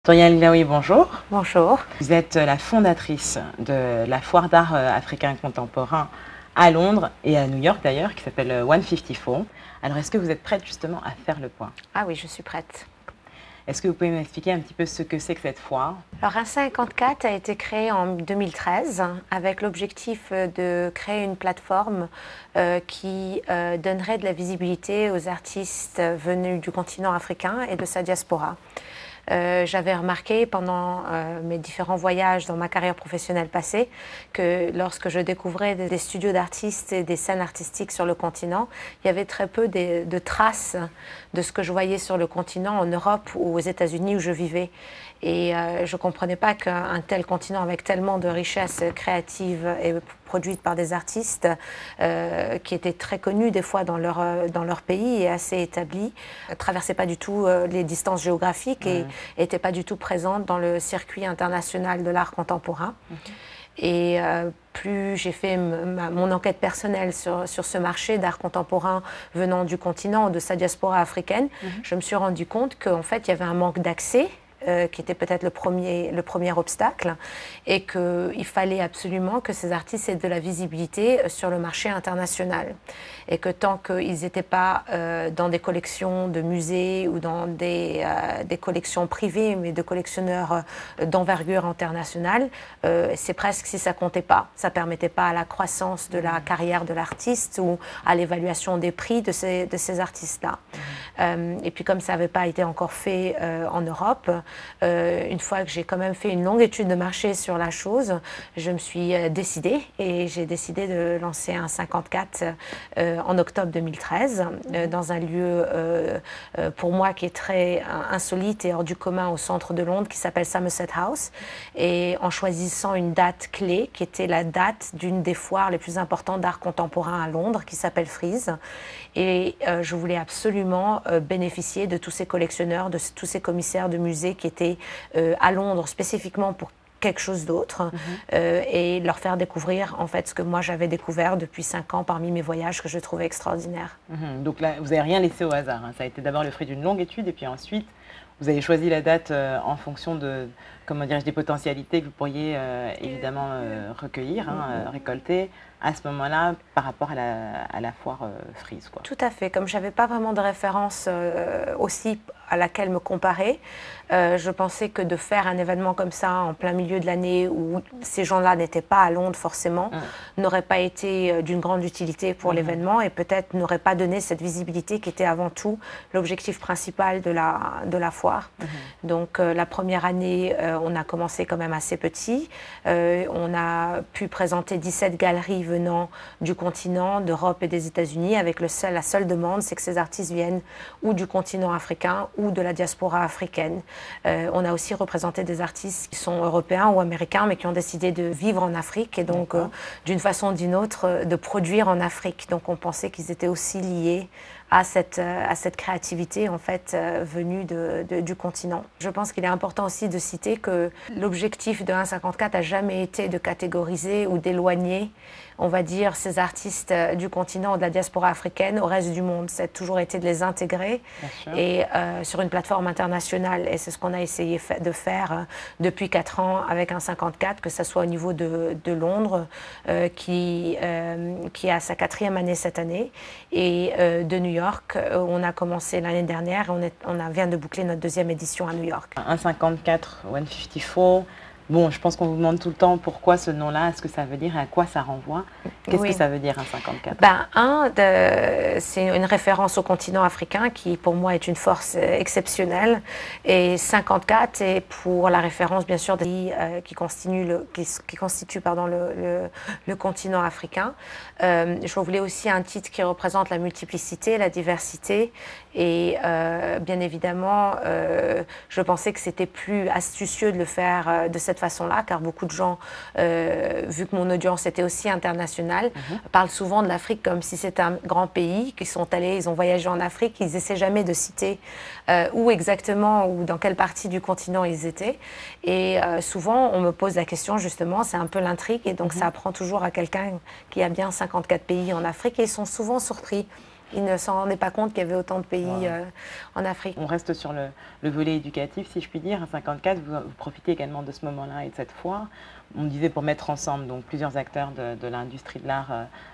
Toriel Glaoui, bonjour. Bonjour. Vous êtes la fondatrice de la foire d'art africain contemporain à Londres et à New York d'ailleurs, qui s'appelle 154. Alors, est-ce que vous êtes prête justement à faire le point? Ah oui, je suis prête. Est-ce que vous pouvez m'expliquer un petit peu ce que c'est que cette foire? Alors, 154 a été créé en 2013 avec l'objectif de créer une plateforme qui donnerait de la visibilité aux artistes venus du continent africain et de sa diaspora. J'avais remarqué pendant mes différents voyages dans ma carrière professionnelle passée que lorsque je découvrais des studios d'artistes et des scènes artistiques sur le continent, il y avait très peu de traces de ce que je voyais sur le continent en Europe ou aux États-Unis où je vivais. Et je ne comprenais pas qu'un tel continent avec tellement de richesses créatives et produites par des artistes qui étaient très connus des fois dans leur pays et assez établis, ne traversaient pas du tout les distances géographiques et n'étaient pas du tout présentes dans le circuit international de l'art contemporain. Et plus j'ai fait mon enquête personnelle sur ce marché d'art contemporain venant du continent, de sa diaspora africaine, je me suis rendu compte qu'en fait, il y avait un manque d'accès qui était peut-être le premier obstacle, et qu'il fallait absolument que ces artistes aient de la visibilité sur le marché international. Et que tant qu'ils n'étaient pas dans des collections de musées ou dans des collections privées, mais de collectionneurs d'envergure internationale, c'est presque si ça comptait pas. Ça permettait pas à la croissance de la carrière de l'artiste ou à l'évaluation des prix de ces artistes-là. Et puis comme ça n'avait pas été encore fait en Europe, une fois que j'ai quand même fait une longue étude de marché sur la chose, je me suis décidée et j'ai décidé de lancer un 54 en octobre 2013 dans un lieu pour moi qui est très insolite et hors du commun au centre de Londres qui s'appelle Somerset House, et en choisissant une date clé qui était la date d'une des foires les plus importantes d'art contemporain à Londres qui s'appelle Frieze. Et je voulais absolument bénéficier de tous ces collectionneurs, de tous ces commissaires de musées qui étaient à Londres spécifiquement pour quelque chose d'autre et leur faire découvrir en fait ce que moi j'avais découvert depuis 5 ans parmi mes voyages que je trouvais extraordinaires. Donc là, vous n'avez rien laissé au hasard, hein. Ça a été d'abord le fruit d'une longue étude et puis ensuite, vous avez choisi la date en fonction de, comment dirais-je, des potentialités que vous pourriez évidemment recueillir, récolter à ce moment-là par rapport à la foire Frieze, quoi. Tout à fait. Comme je n'avais pas vraiment de référence aussi à laquelle me comparer, je pensais que de faire un événement comme ça en plein milieu de l'année où ces gens-là n'étaient pas à Londres forcément, n'aurait pas été d'une grande utilité pour l'événement et peut-être n'aurait pas donné cette visibilité qui était avant tout l'objectif principal de la foire. Donc la première année, on a commencé quand même assez petit. On a pu présenter 17 galeries venant du continent, d'Europe et des États-Unis, avec la seule demande, c'est que ces artistes viennent ou du continent africain ou de la diaspora africaine. On a aussi représenté des artistes qui sont européens ou américains, mais qui ont décidé de vivre en Afrique et donc d'une façon ou d'une autre de produire en Afrique. Donc on pensait qu'ils étaient aussi liés à cette créativité en fait venue du continent. Je pense qu'il est important aussi de citer que l'objectif de 154 n'a jamais été de catégoriser ou d'éloigner, on va dire, ces artistes du continent ou de la diaspora africaine au reste du monde. Ça a toujours été de les intégrer et sur une plateforme internationale, et c'est ce qu'on a essayé de faire depuis 4 ans avec 154, que ce soit au niveau de Londres qui a sa 4e année cette année, et de New York, on a commencé l'année dernière et on vient de boucler notre 2e édition à New York. 154, 154. Bon, je pense qu'on vous demande tout le temps pourquoi ce nom-là, est-ce que ça veut dire et à quoi ça renvoie? Qu'est-ce que ça veut dire 154? C'est une référence au continent africain qui pour moi est une force exceptionnelle, et 54 est pour la référence bien sûr des pays qui constituent le continent africain. Je voulais aussi un titre qui représente la multiplicité, la diversité, et bien évidemment je pensais que c'était plus astucieux de le faire de cette façon-là, car beaucoup de gens, vu que mon audience était aussi internationale, parlent souvent de l'Afrique comme si c'était un grand pays, qu'ils sont allés, ils ont voyagé en Afrique, ils essaient jamais de citer où exactement ou dans quelle partie du continent ils étaient. Et souvent, on me pose la question justement, c'est un peu l'intrigue, et donc ça apprend toujours à quelqu'un qui a bien 54 pays en Afrique, et ils sont souvent surpris Il ne s'en rendait pas compte qu'il y avait autant de pays en Afrique. On reste sur le volet éducatif, si je puis dire. À 54, vous profitez également de ce moment-là et de cette foire. On disait pour mettre ensemble donc, plusieurs acteurs de l'industrie de l'art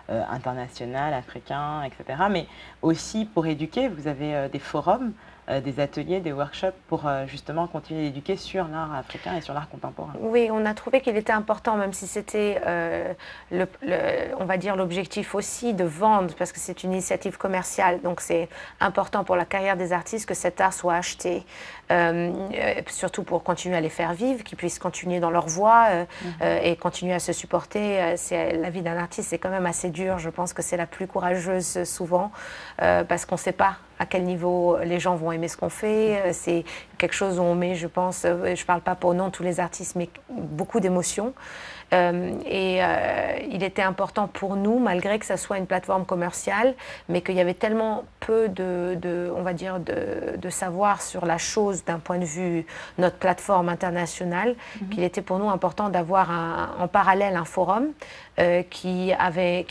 international, africain, etc. Mais aussi pour éduquer, vous avez des forums, des ateliers, des workshops pour justement continuer d'éduquer sur l'art africain et sur l'art contemporain. Oui, on a trouvé qu'il était important, même si c'était, on va dire, l'objectif aussi de vendre, parce que c'est une initiative commerciale, donc c'est important pour la carrière des artistes que cet art soit acheté, surtout pour continuer à les faire vivre, qu'ils puissent continuer dans leur voie et continuer à se supporter. La vie d'un artiste, c'est quand même assez dur, je pense que c'est la plus courageuse souvent, parce qu'on ne sait pas à quel niveau les gens vont aimer ce qu'on fait. C'est quelque chose où on met, je pense, je ne parle pas pour non tous les artistes, mais beaucoup d'émotions. Il était important pour nous, malgré que ça soit une plateforme commerciale, mais qu'il y avait tellement peu on va dire, de savoir sur la chose d'un point de vue notre plateforme internationale, qu'il était pour nous important d'avoir en parallèle un forum qui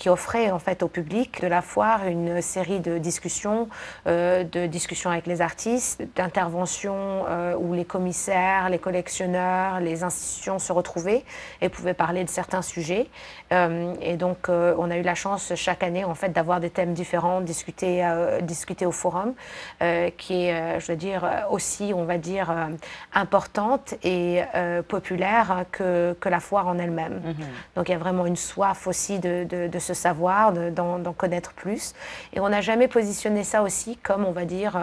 offrait en fait au public de la foire une série de discussions avec les artistes, d'interventions où les commissaires, les collectionneurs, les institutions se retrouvaient et pouvaient parler de certains sujets. Et donc on a eu la chance chaque année en fait d'avoir des thèmes différents discutés au forum, qui est, je veux dire, aussi, on va dire, importante et populaire que la foire en elle-même. Donc il y a vraiment une soif aussi de ce savoir, d'en connaître plus. Et on n'a jamais positionné ça aussi comme, on va dire,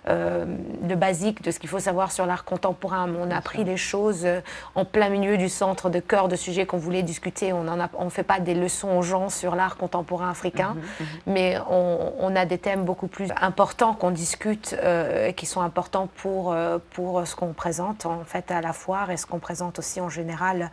le basique de ce qu'il faut savoir sur l'art contemporain. On a pris les choses en plein milieu du centre de cœur de sujets qu'on voulait discuter. On ne fait pas des leçons aux gens sur l'art contemporain africain, mais on a des thèmes beaucoup plus importants qu'on discute, qui sont importants pour ce qu'on présente en fait à la foire et ce qu'on présente aussi en général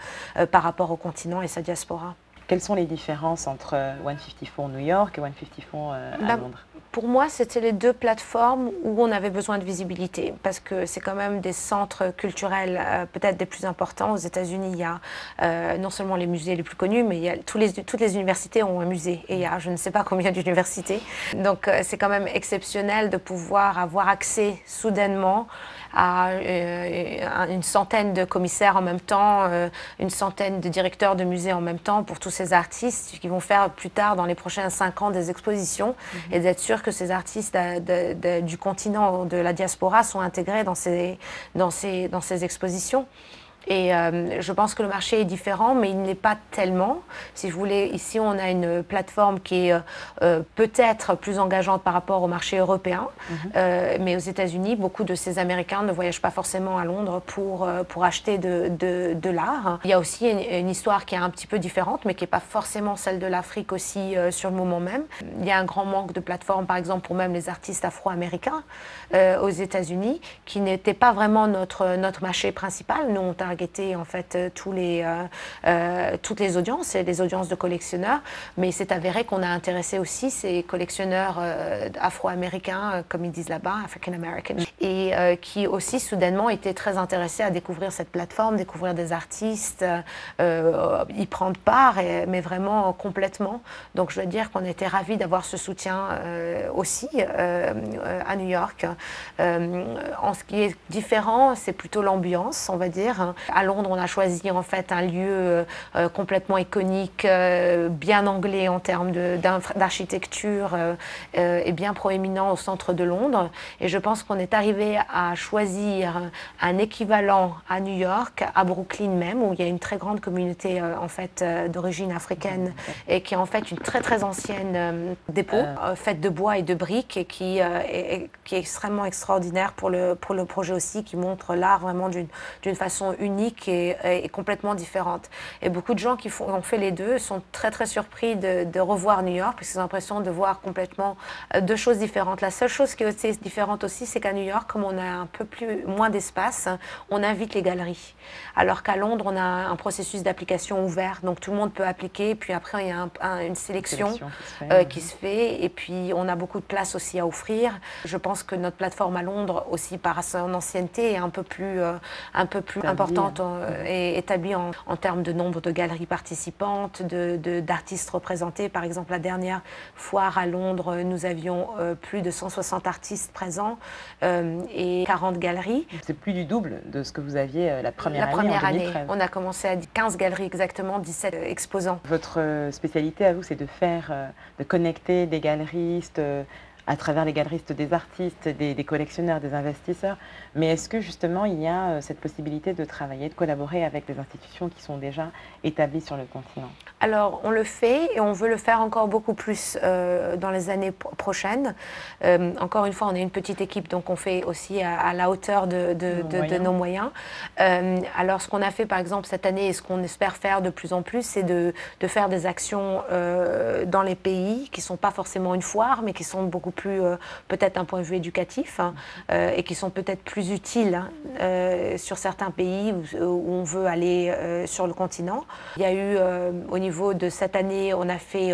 par rapport au continent et sa diaspora. Quelles sont les différences entre 154 New York et 154 à Londres? Pour moi, c'était les deux plateformes où on avait besoin de visibilité, parce que c'est quand même des centres culturels peut-être des plus importants. Aux États-Unis, il y a non seulement les musées les plus connus, mais il y a toutes les universités ont un musée, et il y a je ne sais pas combien d'universités. Donc c'est quand même exceptionnel de pouvoir avoir accès soudainement à une centaine de commissaires en même temps, une centaine de directeurs de musées en même temps pour tous ces artistes qui vont faire plus tard, dans les prochains 5 ans, des expositions, et d'être sûr que ces artistes du continent, de la diaspora, sont intégrés dans ces expositions. Et je pense que le marché est différent, mais il ne l'est pas tellement. Si vous voulez, ici, on a une plateforme qui est peut-être plus engageante par rapport au marché européen. Mais aux États-Unis, beaucoup de ces Américains ne voyagent pas forcément à Londres pour acheter de l'art. Il y a aussi une histoire qui est un petit peu différente, mais qui n'est pas forcément celle de l'Afrique aussi sur le moment même. Il y a un grand manque de plateformes, par exemple, pour même les artistes afro-américains aux États-Unis, qui n'était pas vraiment notre marché principal. Nous, on targeté en fait toutes les audiences et les audiences de collectionneurs, mais c'est avéré qu'on a intéressé aussi ces collectionneurs afro-américains, comme ils disent là-bas, African American, et qui aussi soudainement étaient très intéressés à découvrir cette plateforme, découvrir des artistes, y prendre part, mais vraiment complètement. Donc je veux dire qu'on était ravis d'avoir ce soutien aussi à New York. En ce qui est différent, c'est plutôt l'ambiance, on va dire. À Londres, on a choisi en fait un lieu complètement iconique, bien anglais en termes d'architecture et bien proéminent au centre de Londres. Et je pense qu'on est arrivé à choisir un équivalent à New York, à Brooklyn même, où il y a une très grande communauté en fait d'origine africaine et qui est en fait une très très ancienne dépôt faite de bois et de briques et qui est extrêmement extraordinaire pour le projet aussi, qui montre l'art vraiment d'une façon unique et complètement différente. Et beaucoup de gens qui ont fait les deux sont très très surpris de revoir New York, parce qu'ils ont l'impression de voir complètement deux choses différentes. La seule chose qui est différente aussi, c'est qu'à New York, comme on a un peu moins d'espace, on invite les galeries. Alors qu'à Londres, on a un processus d'application ouvert, donc tout le monde peut appliquer, puis après il y a une sélection qui se fait, et puis on a beaucoup de place aussi à offrir. Je pense que notre plateforme à Londres, aussi par son ancienneté, est un peu plus importante importante est établie en termes de nombre de galeries participantes, d'artistes représentés. Par exemple, la dernière foire à Londres, nous avions plus de 160 artistes présents et 40 galeries. C'est plus du double de ce que vous aviez la première année en 2013. On a commencé à 15 galeries exactement, 17 exposants. Votre spécialité à vous, c'est de connecter des galeristes à travers les galeristes, des artistes, des collectionneurs, des investisseurs. Mais est-ce que justement il y a cette possibilité de travailler, de collaborer avec des institutions qui sont déjà établies sur le continent? Alors on le fait et on veut le faire encore beaucoup plus dans les années prochaines. Encore une fois, on est une petite équipe, donc on fait aussi à la hauteur de nos moyens. Alors ce qu'on a fait par exemple cette année et ce qu'on espère faire de plus en plus, c'est de faire des actions dans les pays qui ne sont pas forcément une foire, mais qui sont beaucoup plus peut-être d'un point de vue éducatif et qui sont peut-être plus utiles sur certains pays où on veut aller sur le continent. Il y a eu au niveau de cette année, on a fait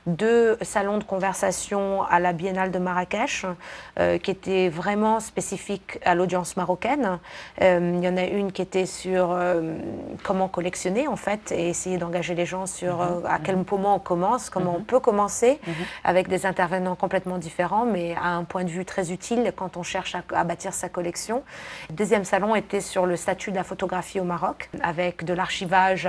2 salons de conversation à la Biennale de Marrakech qui étaient vraiment spécifiques à l'audience marocaine. Il y en a une qui était sur comment collectionner en fait et essayer d'engager les gens sur à quel moment on commence, comment on peut commencer avec des intervenants complètement différents mais à un point de vue très utile quand on cherche à bâtir sa collection. Le deuxième salon était sur le statut de la photographie au Maroc avec de l'archivage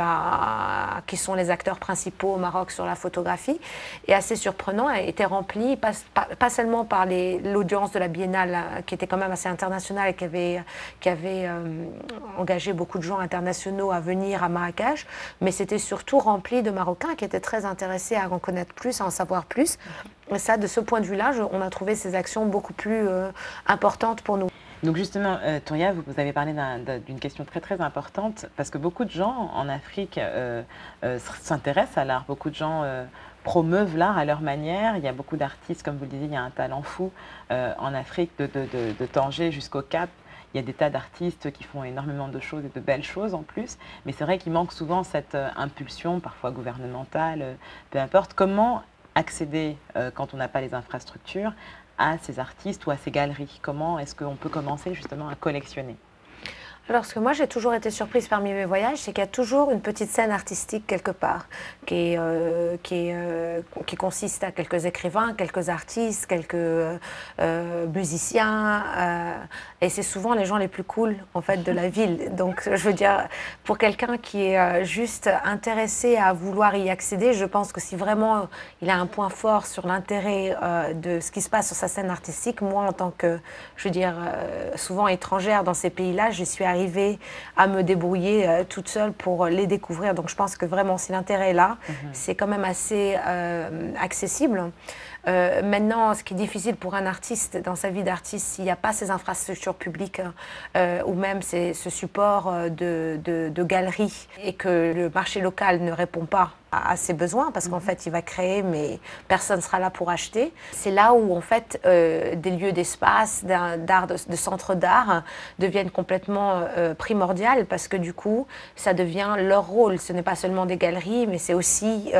qui sont les acteurs principaux au Maroc sur la photographie et assez surprenant, a été rempli pas seulement par l'audience de la Biennale qui était quand même assez internationale et qui avait engagé beaucoup de gens internationaux à venir à Marrakech, mais c'était surtout rempli de Marocains qui étaient très intéressés à en connaître plus, à en savoir plus. Et ça, de ce point de vue-là, on a trouvé ces actions beaucoup plus importantes pour nous. Donc justement, Touria, vous avez parlé d'une question très très importante parce que beaucoup de gens en Afrique s'intéressent à l'art, beaucoup de gens promeuvent l'art à leur manière. Il y a beaucoup d'artistes, comme vous le disiez, il y a un talent fou en Afrique de Tanger jusqu'au Cap. Il y a des tas d'artistes qui font énormément de choses et de belles choses en plus, mais c'est vrai qu'il manque souvent cette impulsion, parfois gouvernementale, peu importe. Comment accéder, quand on n'a pas les infrastructures, à ces artistes ou à ces galeries? Comment est-ce qu'on peut commencer justement à collectionner? Alors, ce que moi j'ai toujours été surprise parmi mes voyages, c'est qu'il y a toujours une petite scène artistique quelque part, qui consiste à quelques écrivains, quelques artistes, quelques musiciens, et c'est souvent les gens les plus cool en fait de la ville. Donc, je veux dire, pour quelqu'un qui est juste intéressé à vouloir y accéder, je pense que si vraiment il a un point fort sur l'intérêt de ce qui se passe sur sa scène artistique, moi en tant que, je veux dire, souvent étrangère dans ces pays-là, je suis arriver à me débrouiller toute seule pour les découvrir. Donc je pense que vraiment, si l'intérêt est là, c'est quand même assez accessible. Maintenant, ce qui est difficile pour un artiste dans sa vie d'artiste, s'il n'y a pas ces infrastructures publiques ou même ce support de galeries et que le marché local ne répond pas à ses besoins parce qu'en fait il va créer mais personne ne sera là pour acheter. C'est là où en fait des lieux d'espace, de centres d'art deviennent complètement primordiales parce que du coup ça devient leur rôle. Ce n'est pas seulement des galeries mais c'est aussi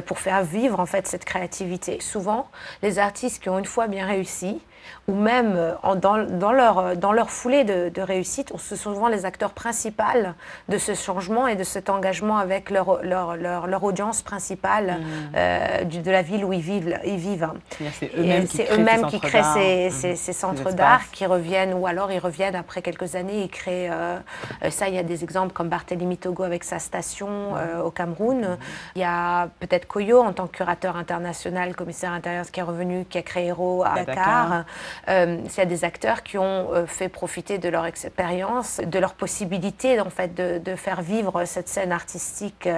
pour faire vivre en fait cette créativité. Souvent les artistes qui ont une fois bien réussi ou même dans leur foulée de réussite, ce sont souvent les acteurs principaux de ce changement et de cet engagement avec leur audience principale de la ville où ils vivent. C'est eux-mêmes qui créent ces centres d'art qui reviennent, ou alors ils reviennent après quelques années, ils créent, ça il y a des exemples comme Barthélemy Togo avec sa station au Cameroun. Il y a peut-être Koyo en tant que curateur international, commissaire intérieur qui est revenu, qui a créé Hero à Dakar. C'est des acteurs qui ont fait profiter de leur expérience, de leur possibilité en fait, de faire vivre cette scène artistique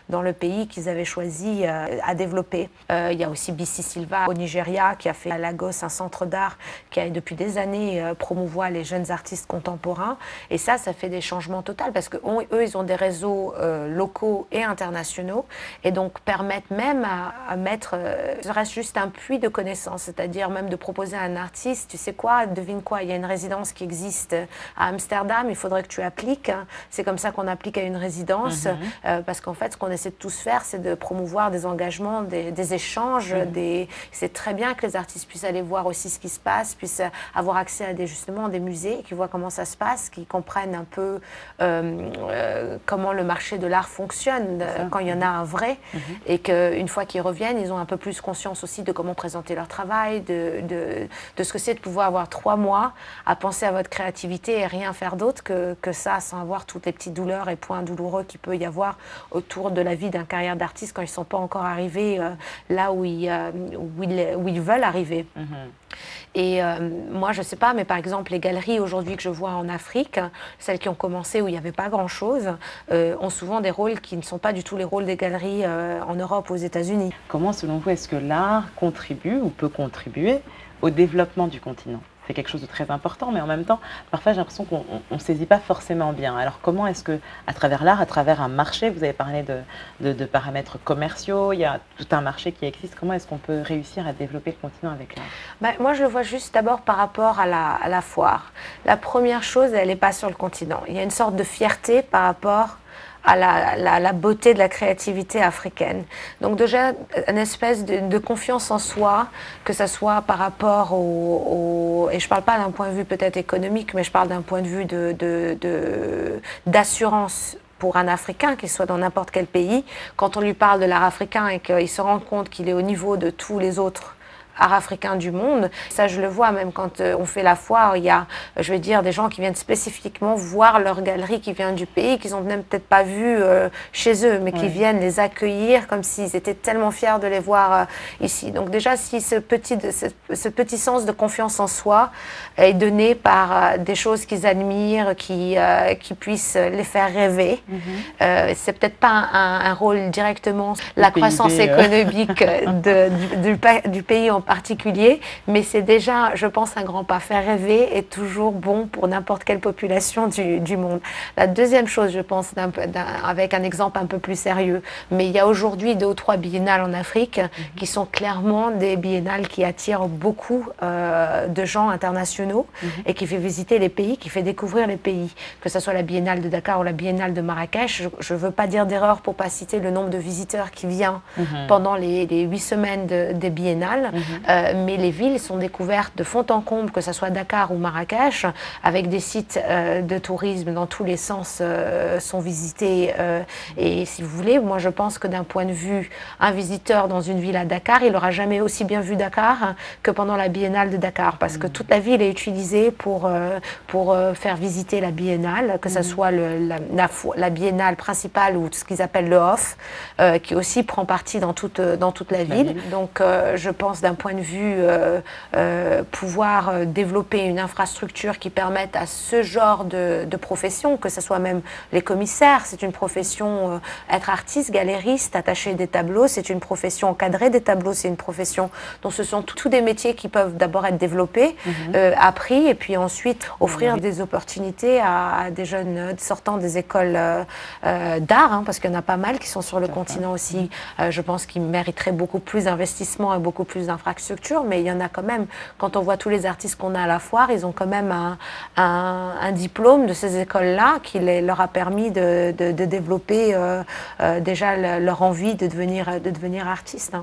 dans le pays qu'ils avaient choisi à développer. Il y a aussi Bisi Silva au Nigeria qui a fait à Lagos un centre d'art qui a depuis des années promouvoit les jeunes artistes contemporains. Et ça fait des changements totaux parce qu'eux, ils ont des réseaux locaux et internationaux et donc permettent même à mettre, ce reste juste un puits de connaissances, c'est-à-dire même de proposer à un artiste, tu sais quoi, devine quoi, il y a une résidence qui existe à Amsterdam, il faudrait que tu appliques. C'est comme ça qu'on applique à une résidence parce qu'en fait, ce qu'on essaie essaie de tous faire, c'est de promouvoir des engagements, des échanges. C'est très bien que les artistes puissent aller voir aussi ce qui se passe, puissent avoir accès à justement des musées, qui voient comment ça se passe, qui comprennent un peu comment le marché de l'art fonctionne quand il y en a un vrai, et qu'une fois qu'ils reviennent, ils ont un peu plus conscience aussi de comment présenter leur travail, de ce que c'est de pouvoir avoir 3 mois à penser à votre créativité et rien faire d'autre que ça, sans avoir toutes les petites douleurs et points douloureux qu'il peut y avoir autour de la vie d'une carrière d'artiste quand ils ne sont pas encore arrivés là où ils veulent arriver. Et moi, je ne sais pas, mais par exemple, les galeries aujourd'hui que je vois en Afrique, celles qui ont commencé où il n'y avait pas grand-chose, ont souvent des rôles qui ne sont pas du tout les rôles des galeries en Europe, aux États-Unis. Comment, selon vous, est-ce que l'art contribue ou peut contribuer au développement du continent? C'est quelque chose de très important, mais en même temps, parfois j'ai l'impression qu'on ne saisit pas forcément bien. Alors comment est-ce que, à travers l'art, à travers un marché, vous avez parlé de paramètres commerciaux, il y a tout un marché qui existe, comment est-ce qu'on peut réussir à développer le continent avec l'art? Moi, je le vois juste d'abord par rapport à la foire. La première chose, elle n'est pas sur le continent. Il y a une sorte de fierté par rapport à la beauté de la créativité africaine. Donc déjà, une espèce de confiance en soi, que ce soit par rapport et je ne parle pas d'un point de vue peut-être économique, mais je parle d'un point de vue d'assurance pour un Africain, qu'il soit dans n'importe quel pays. Quand on lui parle de l'art africain et qu'il se rend compte qu'il est au niveau de tous les autres art africain du monde. Ça, je le vois même quand on fait la foire, il y a, je vais dire, des gens qui viennent spécifiquement voir leur galerie qui vient du pays, qu'ils n'ont même peut-être pas vu chez eux, mais qui viennent les accueillir comme s'ils étaient tellement fiers de les voir ici. Donc déjà, si ce petit sens de confiance en soi est donné par des choses qu'ils admirent, qui puissent les faire rêver, c'est peut-être pas un rôle directement la croissance économique du pays en particulier, mais c'est déjà, je pense, un grand pas. Faire rêver est toujours bon pour n'importe quelle population du monde. La deuxième chose, je pense, avec un exemple un peu plus sérieux, mais il y a aujourd'hui 2 ou 3 biennales en Afrique qui sont clairement des biennales qui attirent beaucoup de gens internationaux et qui fait visiter les pays, qui fait découvrir les pays, que ce soit la biennale de Dakar ou la biennale de Marrakech. Je ne veux pas dire d'erreur pour ne pas citer le nombre de visiteurs qui vient pendant les 8 semaines des biennales. Mais les villes sont découvertes de fond en comble, que ce soit Dakar ou Marrakech, avec des sites de tourisme dans tous les sens sont visités. Et si vous voulez, moi je pense que d'un point de vue, un visiteur dans une ville à Dakar, il n'aura jamais aussi bien vu Dakar que pendant la biennale de Dakar, parce que toute la ville est utilisée pour faire visiter la biennale, que ce soit la biennale principale ou ce qu'ils appellent le off, qui aussi prend partie dans toute la ville. Donc je pense d'un point de vue pouvoir développer une infrastructure qui permette à ce genre de profession, que ce soit même les commissaires, c'est une profession, être artiste, galériste, attacher des tableaux, c'est une profession, encadrer des tableaux, c'est une profession, donc ce sont tous des métiers qui peuvent d'abord être développés, appris, et puis ensuite offrir des opportunités à des jeunes sortant des écoles d'art, parce qu'il y en a pas mal qui sont sur le continent aussi, je pense qu'ils mériteraient beaucoup plus d'investissement et beaucoup plus d'infrastructures, mais il y en a quand même, quand on voit tous les artistes qu'on a à la foire, ils ont quand même un diplôme de ces écoles-là qui leur a permis de développer déjà leur envie de devenir artiste.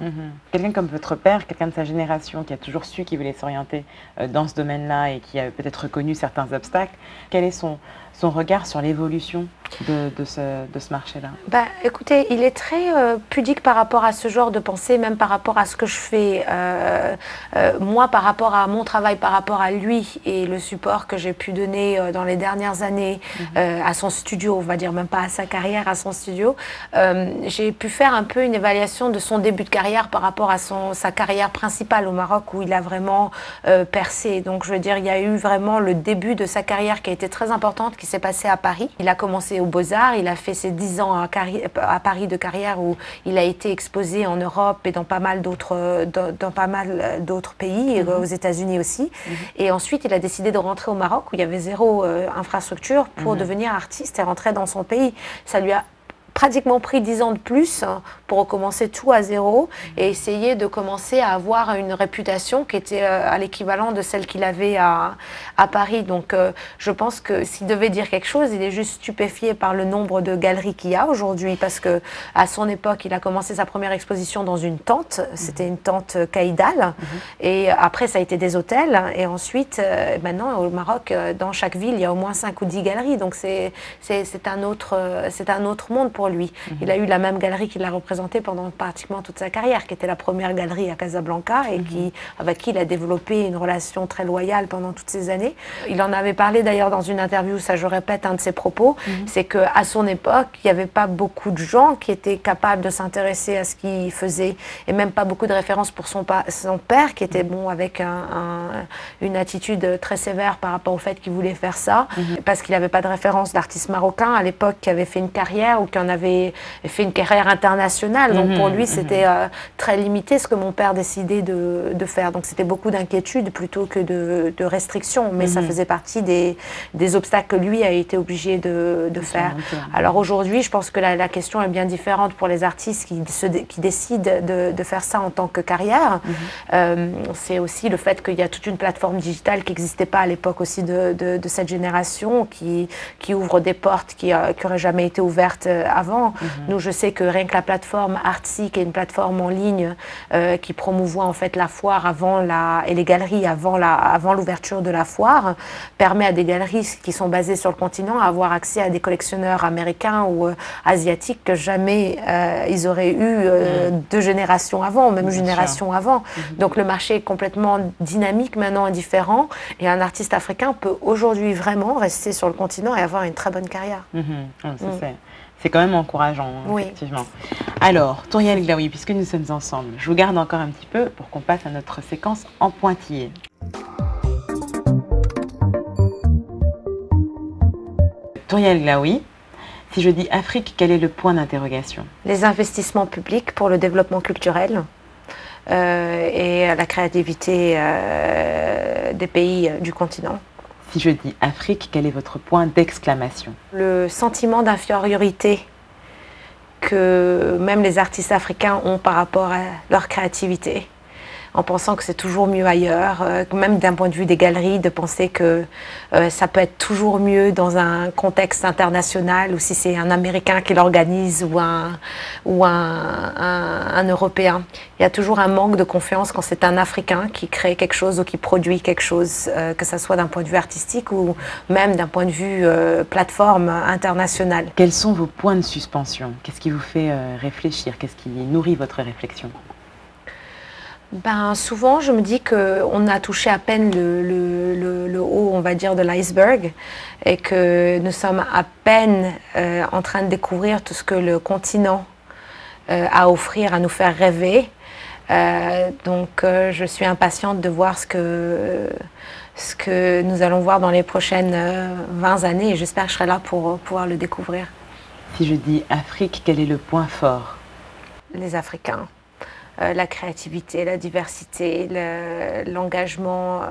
Quelqu'un comme votre père, quelqu'un de sa génération qui a toujours su qu'il voulait s'orienter dans ce domaine-là et qui a peut-être reconnu certains obstacles, quel est son regard sur l'évolution de ce marché-là? Écoutez, il est très pudique par rapport à ce genre de pensée, même par rapport à ce que je fais. Moi, par rapport à mon travail, par rapport à lui et le support que j'ai pu donner dans les dernières années à son studio, on va dire même pas à sa carrière, à son studio, j'ai pu faire un peu une évaluation de son début de carrière par rapport à sa carrière principale au Maroc, où il a vraiment percé. Donc, je veux dire, il y a eu vraiment le début de sa carrière qui a été très importante, qui s'est passée à Paris. Il a commencé aux Beaux-Arts, il a fait ses 10 ans à Paris de carrière, où il a été exposé en Europe et dans pas mal d'autres pays, et aux États-Unis aussi. Et ensuite, il a décidé de rentrer au Maroc, où il y avait zéro infrastructure, pour devenir artiste et rentrer dans son pays. Ça lui a pratiquement pris 10 ans de plus pour recommencer tout à zéro et essayer de commencer à avoir une réputation qui était à l'équivalent de celle qu'il avait à Paris. Donc je pense que s'il devait dire quelque chose, il est juste stupéfié par le nombre de galeries qu'il y a aujourd'hui, parce que à son époque, il a commencé sa première exposition dans une tente, c'était une tente caïdale, et après ça a été des hôtels, et ensuite maintenant au Maroc, dans chaque ville, il y a au moins 5 ou 10 galeries, donc c'est un autre monde pour lui. Il a eu la même galerie qu'il a représentée pendant pratiquement toute sa carrière, qui était la première galerie à Casablanca, et avec qui il a développé une relation très loyale pendant toutes ces années. Il en avait parlé d'ailleurs dans une interview, ça je répète un de ses propos, c'est qu'à son époque, il n'y avait pas beaucoup de gens qui étaient capables de s'intéresser à ce qu'il faisait, et même pas beaucoup de références pour son père, qui était bon avec une attitude très sévère par rapport au fait qu'il voulait faire ça, parce qu'il n'avait pas de référence d'artiste marocain à l'époque qui avait fait une carrière ou qui en avait fait une carrière internationale. Donc pour lui, c'était très limité ce que mon père décidait de faire. Donc c'était beaucoup d'inquiétude plutôt que de restrictions, mais ça faisait partie des obstacles que lui a été obligé de faire. Alors aujourd'hui, je pense que la question est bien différente pour les artistes qui décident de faire ça en tant que carrière. C'est aussi le fait qu'il y a toute une plateforme digitale qui n'existait pas à l'époque aussi de cette génération, qui ouvre des portes qui n'auraient jamais été ouvertes avant. Nous, je sais que rien que la plateforme Artsy, qui est une plateforme en ligne qui promouvoit en fait la foire et les galeries avant l'ouverture de la foire, permet à des galeries qui sont basées sur le continent à avoir accès à des collectionneurs américains ou asiatiques que jamais ils auraient eu 2 générations avant, même une génération avant. Donc le marché est complètement dynamique maintenant et différent, et un artiste africain peut aujourd'hui vraiment rester sur le continent et avoir une très bonne carrière. C'est quand même encourageant, effectivement. Alors, Touriel Glaoui, puisque nous sommes ensemble, je vous garde encore un petit peu pour qu'on passe à notre séquence en pointillé. Touriel Glaoui, si je dis Afrique, quel est le point d'interrogation? Les investissements publics pour le développement culturel et la créativité des pays du continent. Si je dis Afrique, quel est votre point d'exclamation? Le sentiment d'infériorité que même les artistes africains ont par rapport à leur créativité, en pensant que c'est toujours mieux ailleurs, même d'un point de vue des galeries, de penser que ça peut être toujours mieux dans un contexte international, ou si c'est un Américain qui l'organise ou un Européen. Il y a toujours un manque de confiance quand c'est un Africain qui crée quelque chose ou qui produit quelque chose, que ce soit d'un point de vue artistique ou même d'un point de vue plateforme internationale. Quels sont vos points de suspension? Qu'est-ce qui vous fait réfléchir? Qu'est-ce qui nourrit votre réflexion? Souvent, je me dis qu'on a touché à peine le haut, on va dire, de l'iceberg, et que nous sommes à peine en train de découvrir tout ce que le continent a à offrir, à nous faire rêver. Donc, je suis impatiente de voir ce que nous allons voir dans les prochaines 20 années, et j'espère que je serai là pour pouvoir le découvrir. Si je dis Afrique, quel est le point fort? Les Africains. La créativité, la diversité, l'engagement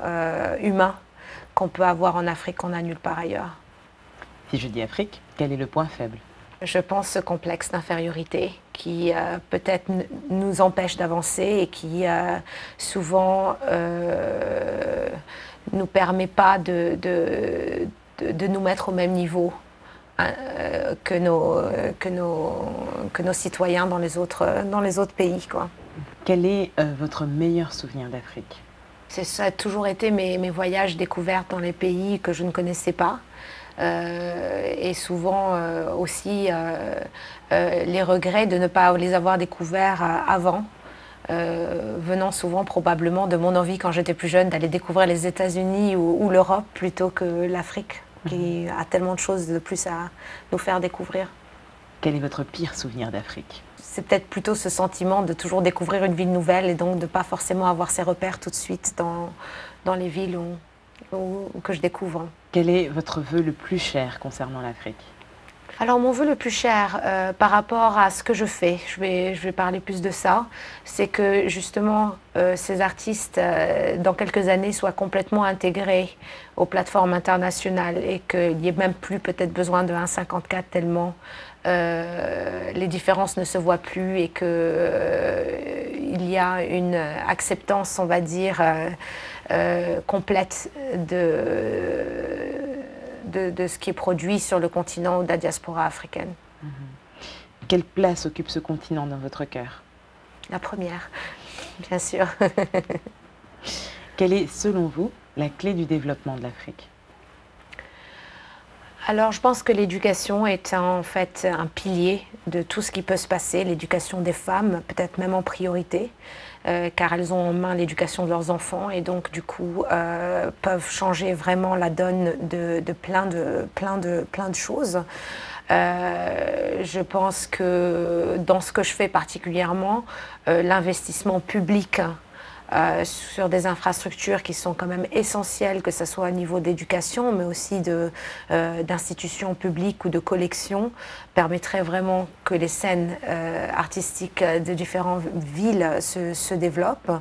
humain qu'on peut avoir en Afrique qu'on n'a nulle part ailleurs. Si je dis Afrique, quel est le point faible? Je pense ce complexe d'infériorité qui peut-être nous empêche d'avancer et qui souvent nous permet pas de nous mettre au même niveau que nos citoyens dans les autres pays, quoi. Quel est votre meilleur souvenir d'Afrique? Ça a toujours été mes voyages découvertes dans les pays que je ne connaissais pas. Et souvent aussi les regrets de ne pas les avoir découverts avant, venant souvent probablement de mon envie quand j'étais plus jeune d'aller découvrir les États-Unis ou l'Europe plutôt que l'Afrique, qui a tellement de choses de plus à nous faire découvrir. Quel est votre pire souvenir d'Afrique? C'est peut-être plutôt ce sentiment de toujours découvrir une ville nouvelle et donc de ne pas forcément avoir ses repères tout de suite dans les villes que je découvre. Quel est votre vœu le plus cher concernant l'Afrique? Alors mon vœu le plus cher par rapport à ce que je fais, je vais parler plus de ça, c'est que justement ces artistes dans quelques années soient complètement intégrés aux plateformes internationales et qu'il n'y ait même plus peut-être besoin de 1,54 tellement les différences ne se voient plus et qu'il y a une acceptance, on va dire, complète de ce qui est produit sur le continent ou de la diaspora africaine. Quelle place occupe ce continent dans votre cœur? La première, bien sûr. Quelle est, selon vous, la clé du développement de l'Afrique? Alors, je pense que l'éducation est en fait un pilier de tout ce qui peut se passer, l'éducation des femmes, peut-être même en priorité, car elles ont en main l'éducation de leurs enfants et donc du coup peuvent changer vraiment la donne de plein de choses. Je pense que dans ce que je fais particulièrement, l'investissement public sur des infrastructures qui sont quand même essentielles, que ce soit au niveau d'éducation, mais aussi d'institutions publiques ou de collections, permettrait vraiment que les scènes artistiques de différentes villes se développent.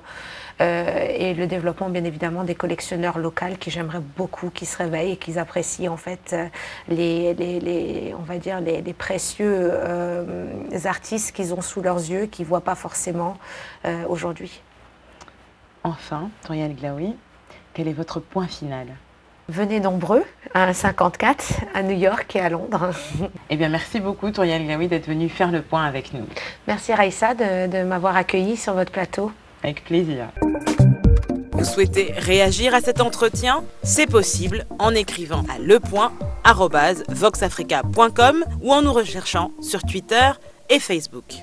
Et le développement, bien évidemment, des collectionneurs locaux qui j'aimerais beaucoup qu'ils se réveillent et qu'ils apprécient en fait on va dire les précieux artistes qu'ils ont sous leurs yeux, qu'ils ne voient pas forcément aujourd'hui. Enfin, Touriane Glaoui, quel est votre point final? Venez nombreux à 54, à New York et à Londres. Eh bien, merci beaucoup, Touriane Glaoui, d'être venue faire le point avec nous. Merci Raïssa de m'avoir accueillie sur votre plateau. Avec plaisir. Vous souhaitez réagir à cet entretien? C'est possible en écrivant à lepoint@voxafrica.com ou en nous recherchant sur Twitter et Facebook.